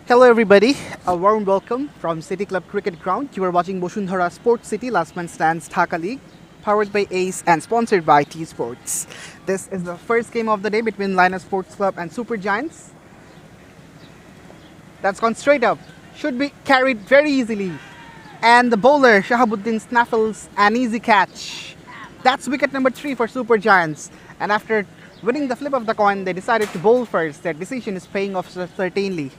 Hello everybody, a warm welcome from City Club Cricket Ground. You are watching Boshundhara Sports City LastManStands Dhaka League, powered by ACE and sponsored by T Sports. This is the first game of the day between LAINAS Sports Club and Super Giants. That's gone straight up, should be carried very easily. And the bowler Shahabuddin snaffles an easy catch. That's wicket number 3 for Super Giants. And after winning the flip of the coin, they decided to bowl first. Their decision is paying off certainly.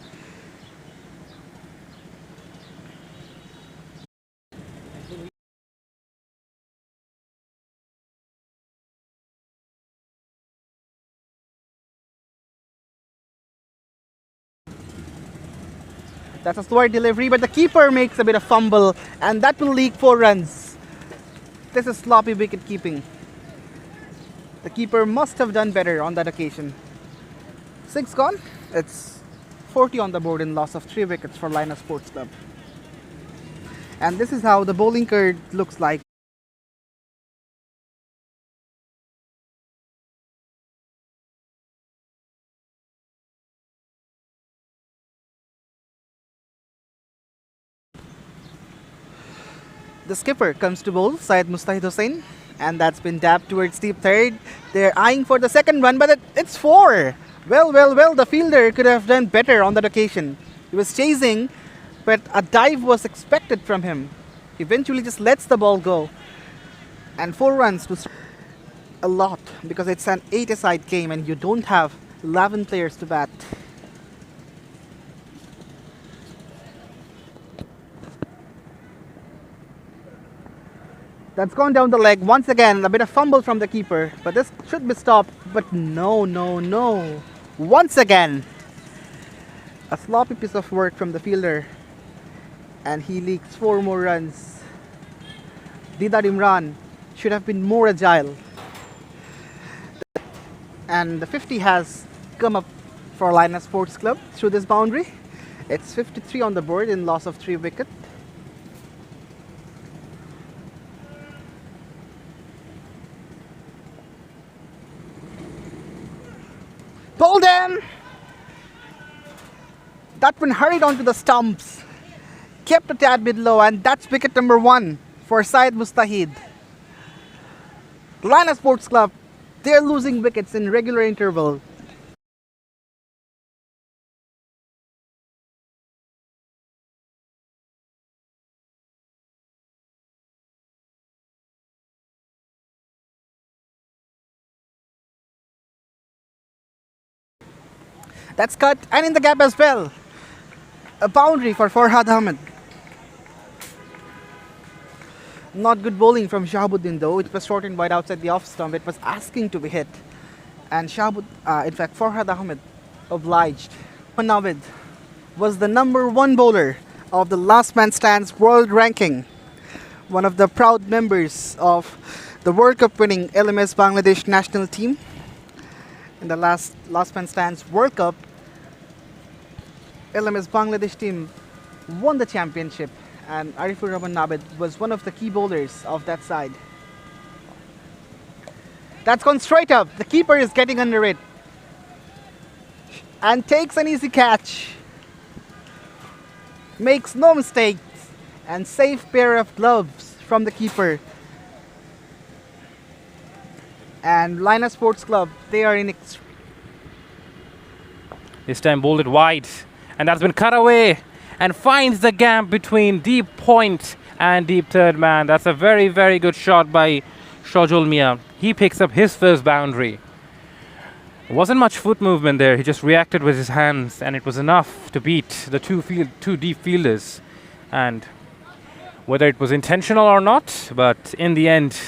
That's a slower delivery, but the keeper makes a bit of fumble, and that will leak 4 runs. This is sloppy wicket keeping. The keeper must have done better on that occasion. 6 gone. It's 40 on the board in loss of 3 wickets for LAINAS Sports Club. And this is how the bowling curve looks like. The skipper comes to bowl, Syed Mustahid Hussain, and that's been dabbed towards deep third. They're eyeing for the second run, but it's 4. Well, the fielder could have done better on that occasion. He was chasing, but a dive was expected from him. He eventually just lets the ball go. And 4 runs to a lot, because it's an 8-a-side game and you don't have 11 players to bat. That's gone down the leg. Once again, a bit of fumble from the keeper. But this should be stopped. But no. Once again, a sloppy piece of work from the fielder. And he leaks 4 more runs. Didar Imran should have been more agile. And the 50 has come up for LAINAS Sports Club through this boundary. It's 53 on the board in loss of 3 wickets. Pulled him! That one hurried onto the stumps, kept a tad bit low, and that's wicket number 1 for Syed Mustahid. LAINAS Sports Club, they're losing wickets in regular interval. That's cut, and in the gap as well. A boundary for Farhad Ahmed. Not good bowling from Shahabuddin though. It was short and wide outside the off stump. It was asking to be hit. And Farhad Ahmed obliged. Navid was the number 1 bowler of the LastManStands world ranking. One of the proud members of the World Cup winning LMS Bangladesh national team. In the LastManStands World Cup, LMS Bangladesh team won the championship, and Arifur Rahman Nabed was one of the key bowlers of that side. That's gone straight up. The keeper is getting under it and takes an easy catch. Makes no mistakes, and safe pair of gloves from the keeper. And LAINAS Sports Club, they are in This time bowled it wide, and that's been cut away and finds the gap between deep point and deep third man. That's a very, very good shot by Shojul Mia. He picks up his first boundary. Wasn't much foot movement there. He just reacted with his hands, and it was enough to beat the two deep fielders. And whether it was intentional or not, but in the end,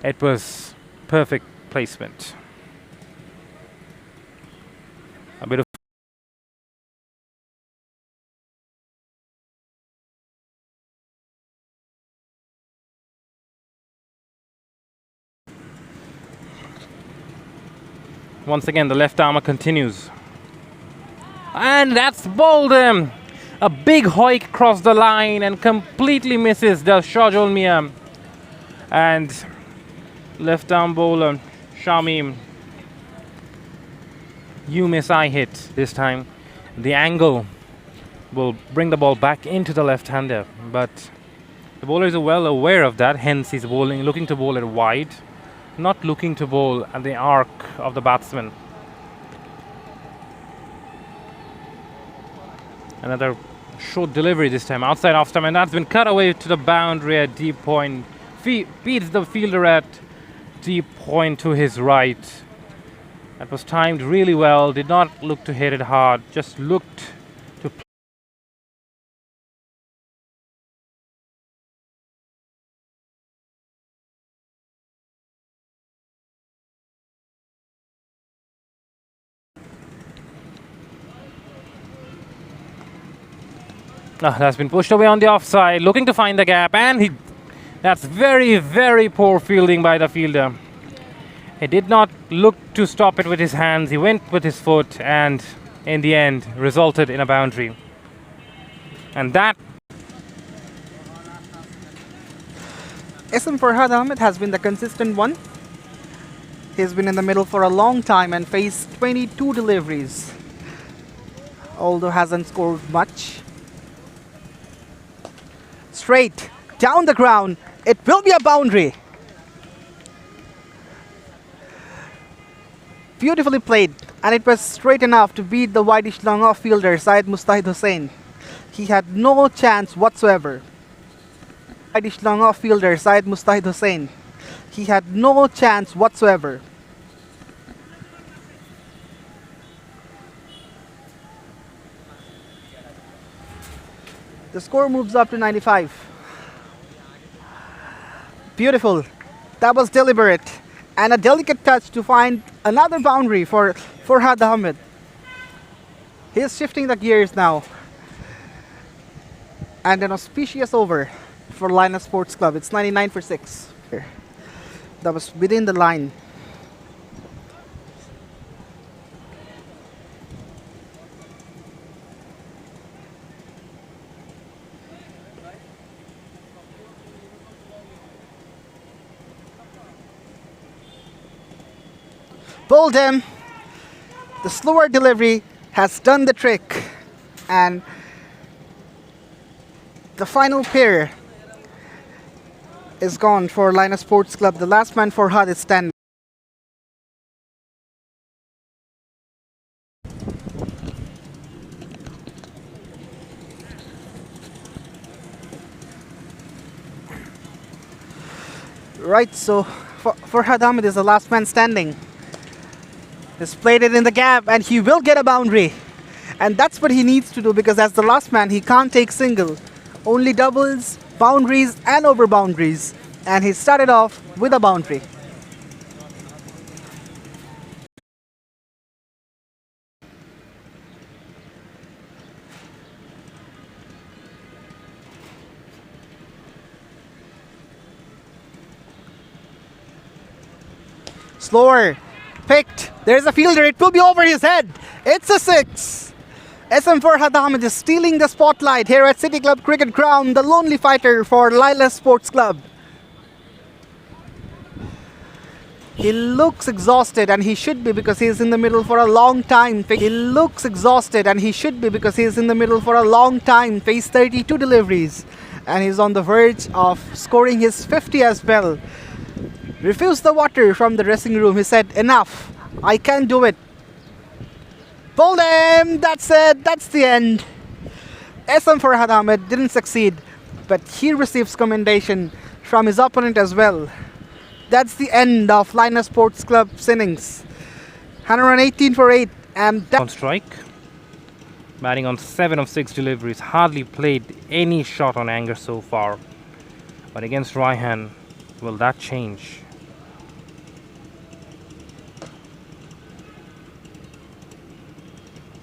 it was perfect placement. A bit of once again, the left armour continues. And that's bowled him. A big hoik crossed the line and completely misses the Shojul Mia. And left arm bowler Shamim, you miss, I hit this time. The angle will bring the ball back into the left-hander. But the bowlers are well aware of that, hence he's looking to bowl it wide, not looking to bowl at the arc of the batsman. Another short delivery this time, outside off stump, and that's been cut away to the boundary at deep point. Beats the fielder at deep point to his right. That was timed really well, did not look to hit it hard, just looked to that's been pushed away on the offside, looking to find the gap, and that's very, very poor fielding by the fielder. He did not look to stop it with his hands, he went with his foot, and in the end resulted in a boundary. And that SM Farhad Ahmed has been the consistent one. He's been in the middle for a long time and faced 22 deliveries, although hasn't scored much. Straight down the ground, it will be a boundary. Beautifully played, and it was straight enough to beat the wideish long off fielder Syed Mustahid Hussain. He had no chance whatsoever. Wideish long off fielder Syed Mustahid Hussain. He had no chance whatsoever. The score moves up to 95. Beautiful. That was deliberate. And a delicate touch to find another boundary for Farhad Ahmed. He is shifting the gears now. And an auspicious over for LAINAS Sports Club. It's 99 for 6. That was within the line. Bowled him. The slower delivery has done the trick, and the final pair is gone for LAINAS Sports Club. The last man for Farhad is standing. Right, so Farhad Ahmed is the last man standing. He's played it in the gap, and he will get a boundary. And that's what he needs to do, because as the last man, he can't take single. Only doubles, boundaries, and over boundaries. And he started off with a boundary. Slower. Picked. There's a fielder. It will be over his head. It's a 6. SM Farhad Ahmed is stealing the spotlight here at City Club Cricket Ground, the lonely fighter for LAINAS Sports Club. He looks exhausted, and he should be, because he is in the middle for a long time. He looks exhausted, and he should be, because he is in the middle for a long time. Faced 32 deliveries, and he's on the verge of scoring his 50 as well. Refused the water from the dressing room. He said, enough, I can't do it. Bowled him. That's it. That's the end. SM Farhad Ahmed didn't succeed, but he receives commendation from his opponent as well. That's the end of LAINAS Sports Club's innings. 118 for 8. And on strike. Batting on 7 of 6 deliveries. Hardly played any shot on anger so far. But against Raihan, will that change?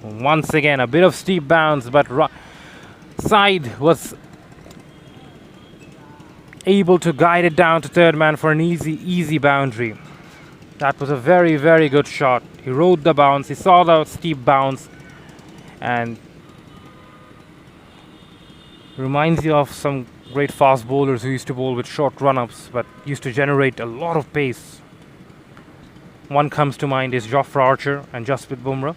Once again, a bit of steep bounce, but Side was able to guide it down to third man for an easy boundary. That was a very, very good shot. He rode the bounce, he saw the steep bounce, and reminds you of some great fast bowlers who used to bowl with short run-ups but used to generate a lot of pace. One comes to mind is Jofra Archer and Jasprit Bumrah.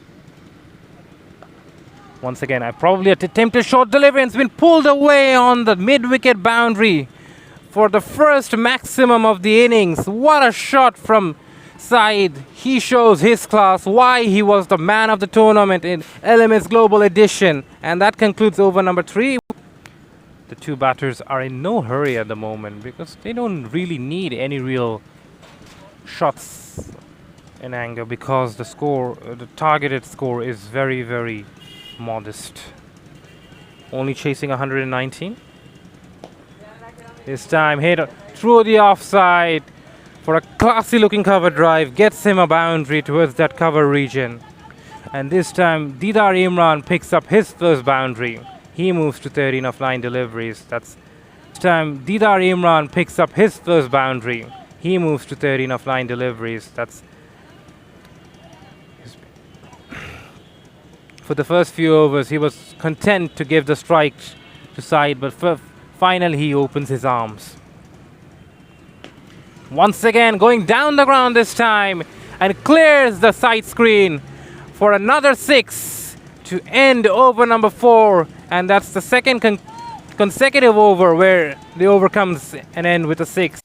Once again, I probably attempted short delivery and it's been pulled away on the mid-wicket boundary for the first maximum of the innings. What a shot from Saeed. He shows his class, why he was the man of the tournament in LMS Global Edition. And that concludes over number 3. The two batters are in no hurry at the moment because they don't really need any real shots in anger because the score, the targeted score is very, very modest. Only chasing 119. This time hit through the offside for a classy looking cover drive. Gets him a boundary towards that cover region. And this time Didar Imran picks up his first boundary. He moves to 13 off line deliveries. This time Didar Imran picks up his first boundary. He moves to 13 off line deliveries. For the first few overs, he was content to give the strike to Saeed, but finally he opens his arms. Once again, going down the ground this time and clears the side screen for another 6 to end over number 4. And that's the second consecutive over where the over comes and end with a 6.